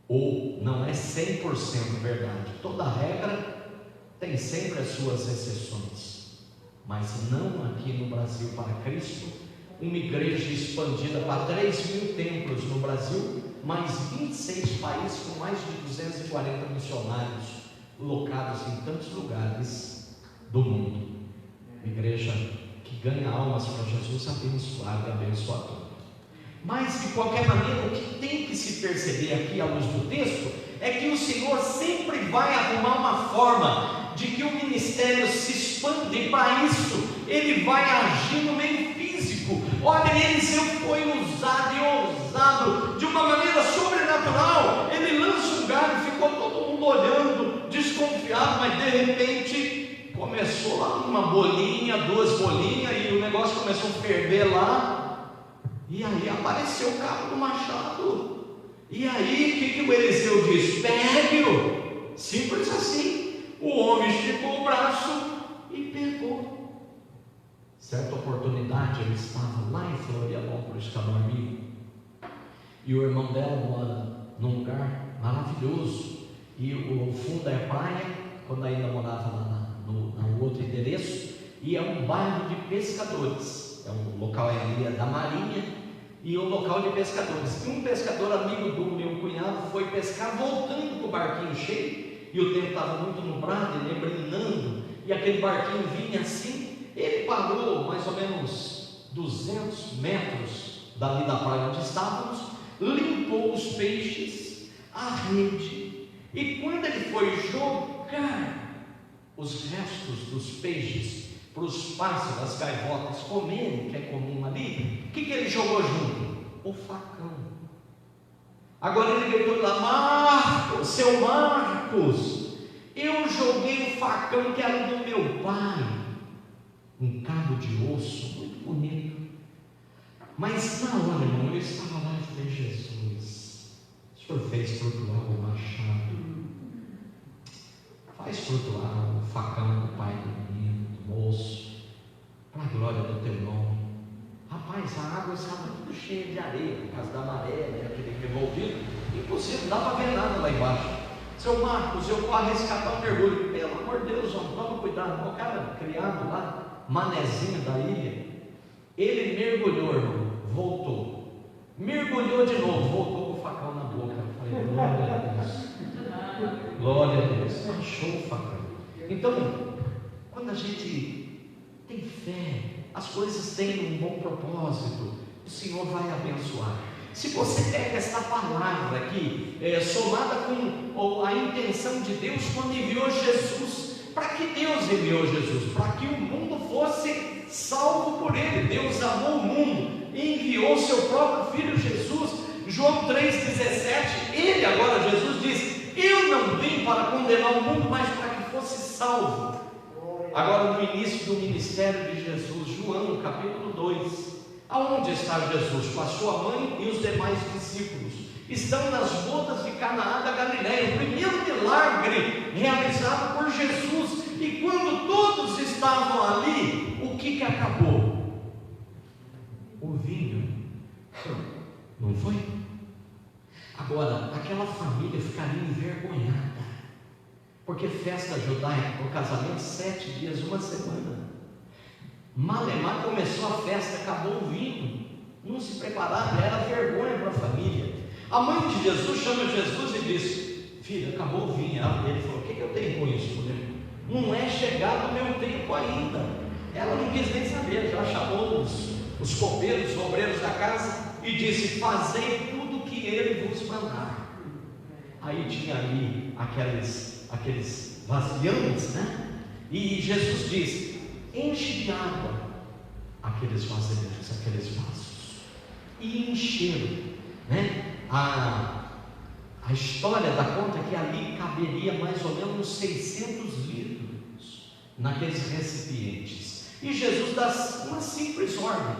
Ou não é 100% verdade. Toda regra tem sempre as suas exceções, mas não aqui no Brasil para Cristo. Uma igreja expandida para 3.000 templos no Brasil, mais 26 países com mais de 240 missionários locados em tantos lugares do mundo. Uma igreja que ganha almas para Jesus, abençoada e abençoadora. Mas de qualquer maneira, o que tem que se perceber aqui à luz do texto é que o Senhor sempre vai arrumar uma forma de que o ministério se expanda, e para isso Ele vai agir no meio físico. Olha, Eliseu foi usado e ousado de uma maneira sobrenatural. Ele lança um galho, ficou todo mundo olhando, desconfiado, mas de repente começou lá uma bolinha, 2 bolinhas, e o negócio começou a ferver lá. E aí apareceu o cabo do machado. E aí o que o Eliseu diz? Pegue-o. Simples assim. O homem esticou o braço e pegou. Certa oportunidade ele estava lá em Florianópolis, Camargo, e o irmão dela mora num lugar maravilhoso, e o fundo é praia, quando ainda morava lá no outro endereço, e é um bairro de pescadores. O local é ali da Marinha, e o local de pescadores. E um pescador amigo do meu cunhado foi pescar, voltando com o barquinho cheio, e o tempo estava muito nublado, e neblinando, e aquele barquinho vinha assim. Ele parou mais ou menos 200 metros dali da praia onde estávamos, limpou os peixes, a rede, e quando ele foi jogar os restos dos peixes para os pássaros, as gaivotas comerem, que é comum ali, o que ele jogou junto? O facão. Agora ele gritou lá: Marcos, seu Marcos, eu joguei o facão que era do meu pai, um cabo de osso, muito bonito. Mas na hora, irmão, eu estava lá e falei: Jesus, o Senhor fez flutuar o machado, faz flutuar o facão do pai do menino, do moço, para a glória do teu nome. Rapaz, a água estava tudo cheia de areia, por causa da maré, né, aquele revolvido, impossível, não dá para ver nada lá embaixo. Seu Marcos, eu vou arriscar um mergulho. Pelo amor de Deus, homem, toma cuidado. O cara criado lá, manezinho da ilha, ele mergulhou, irmão, voltou, mergulhou de novo, voltou com o facão na boca. Eu falei: glória a Deus, glória a Deus, achou o facão. Então, quando a gente tem fé, as coisas têm um bom propósito, o Senhor vai abençoar. Se você pega essa palavra aqui, somada com a intenção de Deus quando enviou Jesus, para que Deus enviou Jesus? Para que o mundo fosse salvo por Ele. Deus amou o mundo e enviou o seu próprio Filho Jesus. João 3,17, Ele agora, Jesus diz: eu não vim para condenar o mundo, mas para que fosse salvo. Agora no início do ministério de Jesus, João capítulo 2, aonde está Jesus? Com a sua mãe e os demais discípulos. Estão nas bodas de Canaã da Galileia, o primeiro milagre realizado por Jesus. E quando todos estavam ali, o que acabou? O vinho. Não foi? Agora, aquela família ficaria envergonhada, porque festa judaica, o casamento, 7 dias, uma semana. Malemar começou a festa, acabou o vinho, não se prepararam, era vergonha para a família. A mãe de Jesus chama Jesus e diz: filha, acabou o vinho. Ele falou: o que eu tenho com isso, mulher? Não é chegado o meu tempo ainda. Ela não quis nem saber, já chamou os copeiros, os obreiros da casa e disse: fazei tudo o que ele vos mandar. Aí tinha ali aqueles vasilhames, né? E Jesus diz: enche de água aqueles vasilhames, aqueles vasos. E encheram, né? A história dá conta que ali caberia mais ou menos 600 litros naqueles recipientes. E Jesus dá uma simples ordem: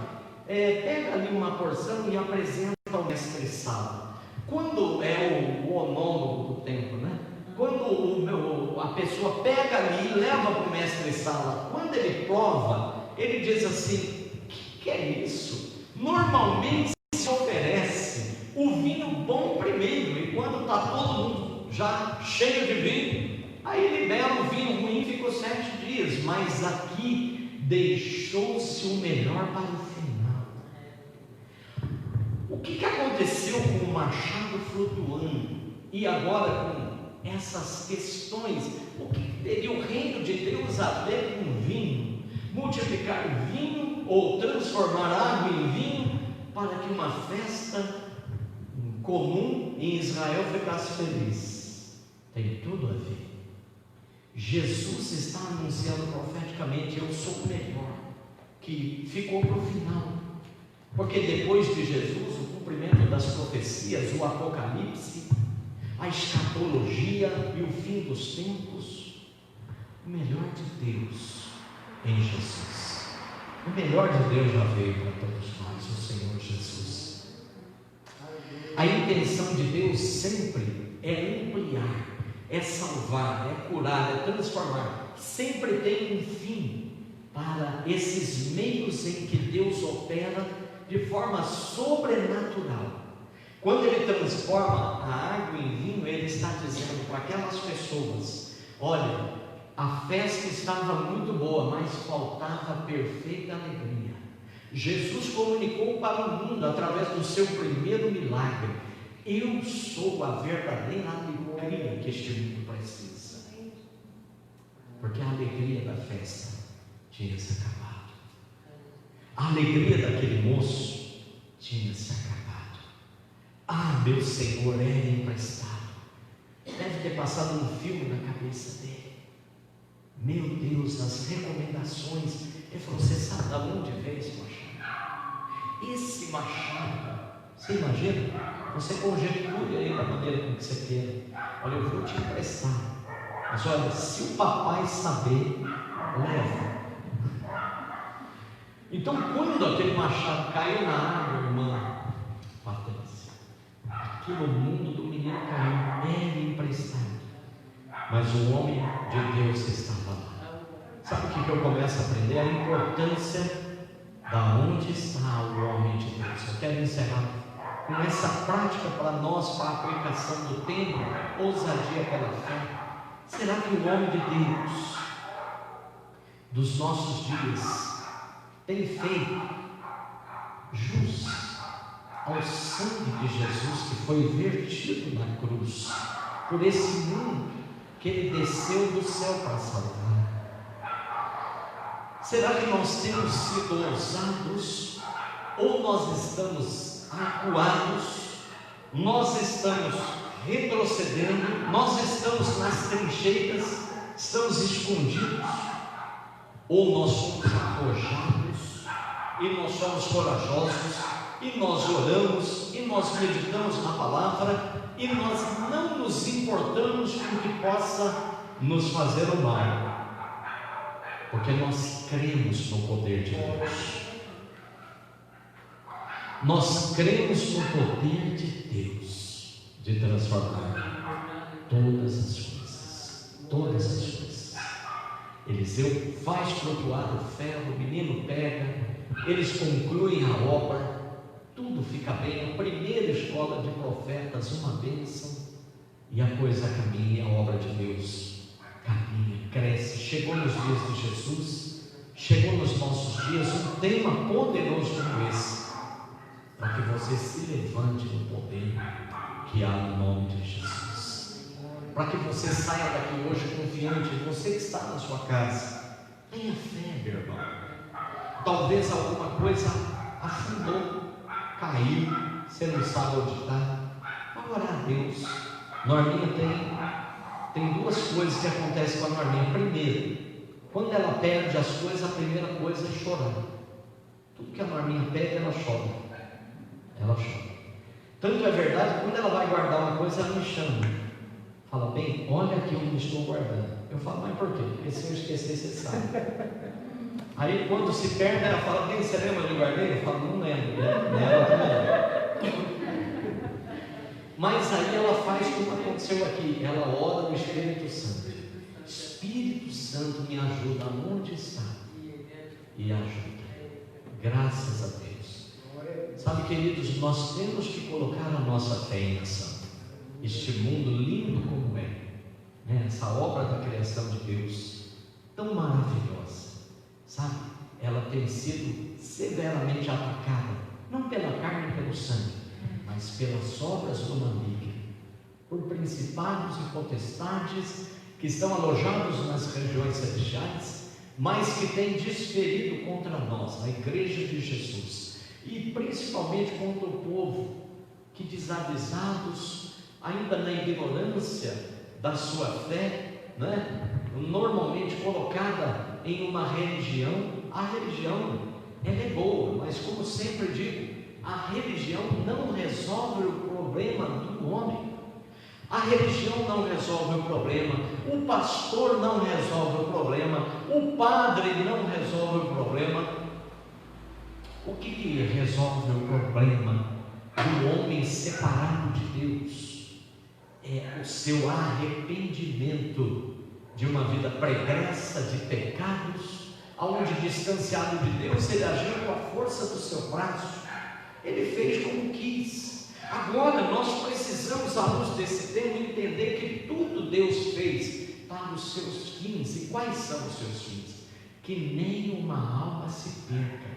pega ali uma porção e apresenta ao mestre Sala. Quando é o onôlogo do templo, né? Quando a pessoa pega ali e leva para o mestre Sala, quando ele prova, ele diz assim: que é isso? Normalmente se oferece o vinho bom primeiro, e quando está todo mundo já cheio de vinho, aí libera o vinho ruim, ficou 7 dias, mas aqui deixou-se o melhor para o final. O que aconteceu com o machado flutuando e agora com essas questões? O que teria o reino de Deus a ver com vinho? Multiplicar vinho ou transformar água em vinho para que uma festa comum em Israel ficasse feliz? Tem tudo a ver. Jesus está anunciando profeticamente: eu sou o melhor, que ficou para o final, porque depois de Jesus, o cumprimento das profecias, o Apocalipse, a escatologia e o fim dos tempos, o melhor de Deus em Jesus. O melhor de Deus já veio para todos nós, o Senhor Jesus. A intenção de Deus sempre é ampliar, é salvar, é curar, é transformar. Sempre tem um fim para esses meios em que Deus opera de forma sobrenatural. Quando Ele transforma a água em vinho, Ele está dizendo para aquelas pessoas: olha, a festa estava muito boa, mas faltava perfeita alegria. Jesus comunicou para o mundo através do seu primeiro milagre: eu sou a verdadeira alegria que este mundo precisa. porque a alegria da festa tinha se acabado. A alegria daquele moço tinha se acabado. Ah, meu Senhor era emprestado. Deve ter passado um filme na cabeça dele. Meu Deus, as recomendações. Ele falou: você sabe de onde veio esse machado? Esse machado, você imagina? Você conjecture aí da maneira como você quer. Olha, eu vou te emprestar, mas olha, se o papai saber, leva. Então, quando aquele machado caiu na água, irmã Patrícia, aquilo, o mundo do menino caiu, era emprestado, mas o homem de Deus estava lá. Sabe o que eu começo a aprender? A importância da onde está o homem de Deus. Eu quero encerrar com essa prática para nós, para a aplicação do tempo, ousadia pela fé. Será que o homem de Deus dos nossos dias tem feito jus ao sangue de Jesus que foi vertido na cruz por esse mundo que ele desceu do céu para salvar? Será que nós temos sido ousados, ou nós estamos acuados, nós estamos retrocedendo, nós estamos nas trincheiras, estamos escondidos, ou nós somos arrojados, e nós somos corajosos, e nós oramos, e nós meditamos na palavra, e nós não nos importamos com o que possa nos fazer o mal, porque nós cremos no poder de Deus. Nós cremos no poder de Deus de transformar todas as coisas, todas as coisas. Eliseu faz flutuar o ferro, o menino pega, eles concluem a obra, tudo fica bem. A primeira escola de profetas, uma bênção, e a coisa caminha, a obra de Deus caminha, cresce. Chegou nos dias de Jesus, chegou nos nossos dias um tema poderoso como esse, para que você se levante no poder que há no nome de Jesus, para que você saia daqui hoje confiante. Você que está na sua casa, tenha fé, meu irmão. Talvez alguma coisa afundou, caiu, você não sabe onde está. Vai orar a Deus. Norminha tem duas coisas que acontecem com a Norminha. Primeiro, quando ela perde as coisas, a primeira coisa é chorar. Tudo que a Norminha pede, ela chora. Ela chora. Tanto é verdade que quando ela vai guardar uma coisa, ela me chama. Fala: bem, olha aqui onde estou guardando. Eu falo: mas por quê? Porque se eu esquecer, você sabe. Aí quando se perde, ela fala: bem, você lembra onde eu guardei? Eu falo: não lembro. Ela também. Mas aí ela faz como aconteceu aqui. Ela ora no Espírito Santo. Espírito Santo, me ajuda onde está. E ajuda. Graças a Deus. Sabe, queridos, nós temos que colocar a nossa fé em ação. Este mundo lindo como é, né? Essa obra da criação de Deus, tão maravilhosa, sabe? Ela tem sido severamente atacada, não pela carne e pelo sangue, mas pelas obras do maligno, por principados e potestades que estão alojados nas regiões celestiais, mas que têm desferido contra nós, a igreja de Jesus, e principalmente contra o povo, que desavisados, ainda na ignorância da sua fé, né? Normalmente colocada em uma religião. A religião, ela é boa, mas como sempre digo, a religião não resolve o problema do homem. A religião não resolve o problema, o pastor não resolve o problema, o padre não resolve o problema. O que resolve o problema do homem separado de Deus? É o seu arrependimento de uma vida pregressa de pecados, aonde, distanciado de Deus, ele agiu com a força do seu braço, ele fez como quis. Agora nós precisamos, à luz desse tema, entender que tudo Deus fez para os seus fins. E quais são os seus fins? Que nenhuma alma se perca,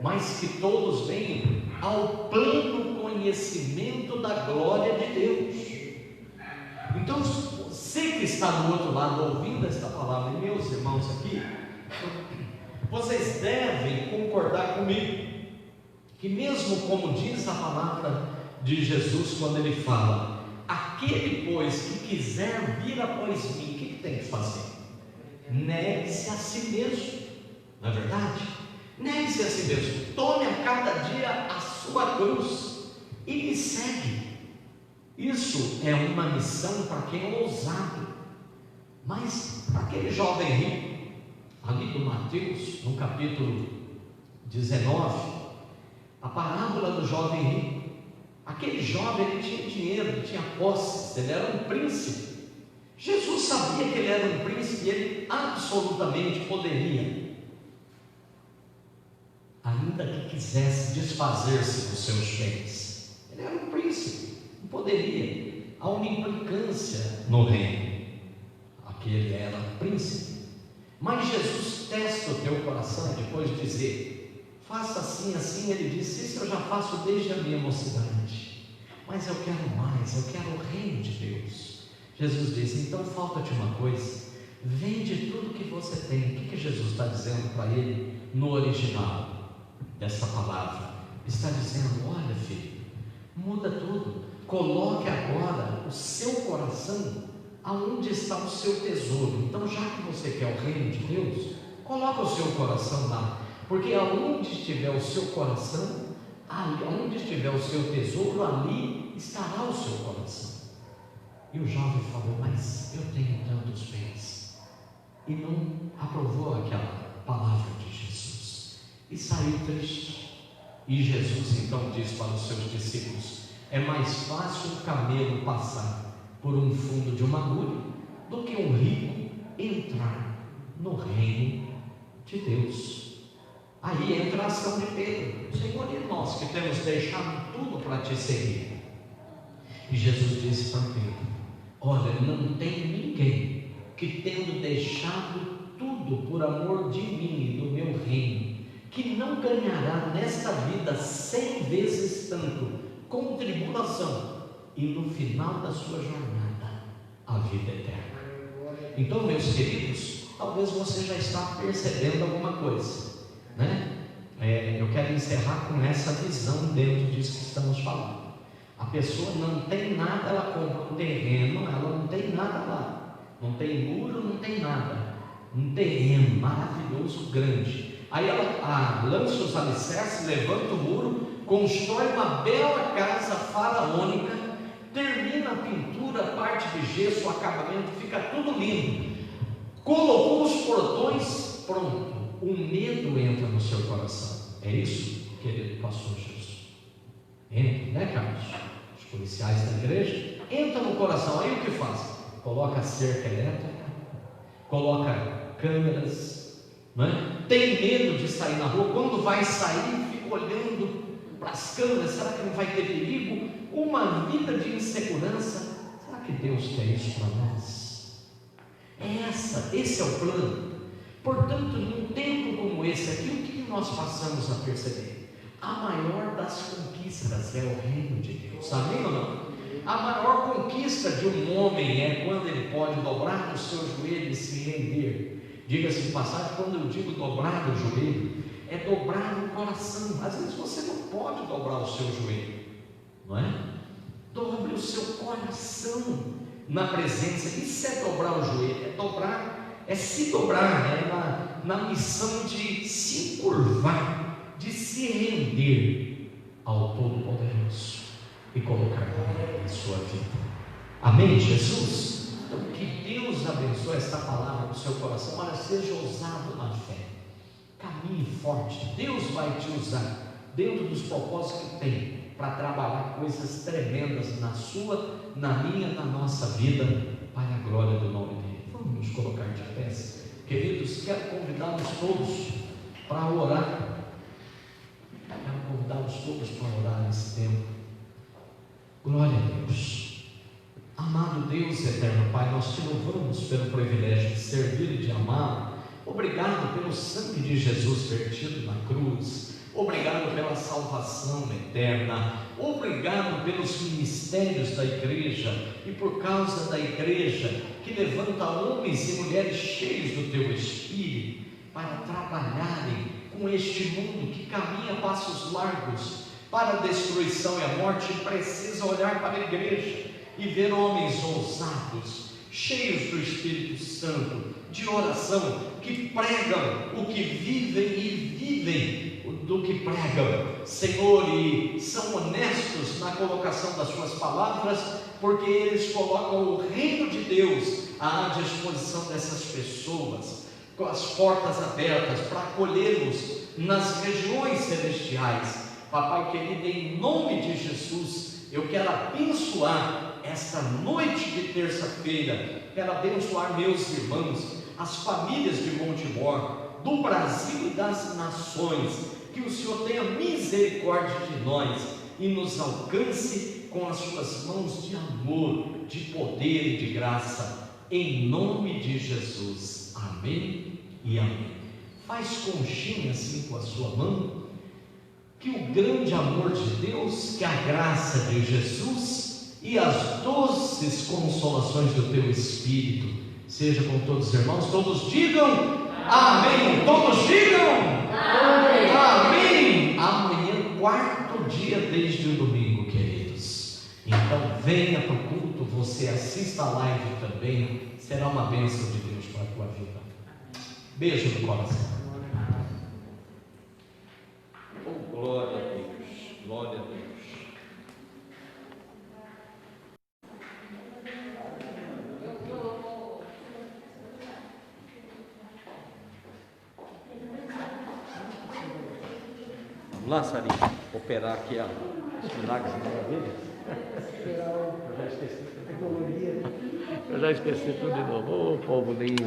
mas que todos venham ao pleno conhecimento da glória de Deus. Então, você que está do outro lado ouvindo esta palavra, e meus irmãos aqui, vocês devem concordar comigo, que mesmo como diz a palavra de Jesus quando ele fala: aquele pois que quiser vir após mim, o que tem que fazer? Negue-se a si mesmo, não é verdade? Negue-se a si mesmo, tome a cada dia a sua cruz e me segue. Isso é uma missão para quem é ousado. Mas para aquele jovem rico, ali do Mateus, no capítulo 19, a parábola do jovem rico, aquele jovem, ele tinha dinheiro, ele tinha posses, ele era um príncipe. Jesus sabia que ele era um príncipe e ele absolutamente poderia, ainda que quisesse desfazer-se dos seus bens. Ele era um príncipe, não poderia. Há uma implicância no reino. Aquele era príncipe. Mas Jesus testa o teu coração e depois de dizer: faça assim, assim, ele disse: isso eu já faço desde a minha mocidade, mas eu quero mais, eu quero o reino de Deus. Jesus disse: então falta-te uma coisa, vende tudo que você tem. O que Jesus está dizendo para ele no original dessa palavra? Está dizendo: olha, filho, muda tudo, coloque agora o seu coração aonde está o seu tesouro. Então, já que você quer o reino de Deus, coloque o seu coração lá, porque aonde estiver o seu coração, aonde estiver o seu tesouro, ali estará o seu coração. E o jovem falou: mas eu tenho tantos bens, e não aprovou aquela palavra de Jesus, e saiu triste. E Jesus então diz para os seus discípulos: é mais fácil um camelo passar por um fundo de uma agulha do que um rico entrar no reino de Deus. Aí entra a ação de Pedro: Senhor, e nós que temos deixado tudo para te seguir? E Jesus disse para Pedro: olha, não tem ninguém que, tendo deixado tudo por amor de mim e do meu reino, que não ganhará nesta vida 100 vezes tanto, com tribulação, e no final da sua jornada, a vida eterna. Então, meus queridos, talvez você já está percebendo alguma coisa, né? Eu quero encerrar com essa visão dentro disso que estamos falando. A pessoa não tem nada, ela compra um terreno, ela não tem nada lá, não tem muro, não tem nada, um terreno maravilhoso, grande. Aí ela lança os alicerces, levanta o muro, constrói uma bela casa faraônica, termina a pintura, a parte de gesso, o acabamento, fica tudo lindo, colocou os portões, pronto, o medo entra no seu coração. É isso, querido pastor Jesus? Entra, né, Carlos? Os policiais da igreja, entra no coração. Aí o que faz? Coloca cerca elétrica, coloca câmeras, né? Tem medo de sair na rua, quando vai sair, fica olhando para as câmeras: será que não vai ter perigo? Uma vida de insegurança. Será que Deus quer isso para nós? Esse é o plano. Portanto, num tempo como esse aqui, o que nós passamos a perceber? A maior das conquistas é o reino de Deus. Amém ou não? A maior conquista de um homem é quando ele pode dobrar o seu joelho e se render. Diga-se de passagem, quando eu digo dobrar o joelho, é dobrar o coração. Às vezes você não pode dobrar o seu joelho, não é? Dobre o seu coração na presença. Isso é dobrar o joelho, é dobrar, é se dobrar, na missão de se curvar, de se render ao Todo-Poderoso e colocar poder em sua vida. Amém, Jesus? Então, que Deus abençoe esta palavra no seu coração. Olha, seja ousado na fé, caminhe forte. Deus vai te usar dentro dos propósitos que tem para trabalhar coisas tremendas na sua, na minha, na nossa vida, para a glória do nome dele. Vamos nos colocar de pé. Queridos, quero convidá-los todos para orar. Quero convidá-los todos para orar nesse tempo. Glória a Deus. Amado Deus eterno Pai, nós te louvamos pelo privilégio de servir e de amar. Obrigado pelo sangue de Jesus vertido na cruz. Obrigado pela salvação eterna. Obrigado pelos ministérios da igreja e por causa da igreja que levanta homens e mulheres cheios do teu Espírito para trabalharem com este mundo que caminha a passos largos para a destruição e a morte. Precisa olhar para a igreja e ver homens ousados, cheios do Espírito Santo, de oração, que pregam o que vivem e vivem do que pregam, Senhor, e são honestos na colocação das suas palavras, porque eles colocam o reino de Deus à disposição dessas pessoas, com as portas abertas para acolhê-los nas regiões celestiais. Papai querido, em nome de Jesus, eu quero abençoar esta noite de terça-feira, quero abençoar meus irmãos, as famílias de Montemor, do Brasil e das nações. Que o Senhor tenha misericórdia de nós e nos alcance com as suas mãos de amor, de poder e de graça, em nome de Jesus. Amém e amém. Faz conchinha assim com a sua mão. Que o grande amor de Deus, que a graça de Jesus e as doces consolações do teu Espírito seja com todos os irmãos. Todos digam amém. Todos digam amém. Amém. Amanhã, quarto dia desde o domingo, queridos. Então venha para o culto, você assista a live também, será uma bênção de Deus para a tua vida. Beijo no coração. Oh, glória a Deus, glória a Deus. Lá, Sarinha, operar aqui os milagres da maravilha. Eu já esqueci tudo de novo. Ô, povo lindo.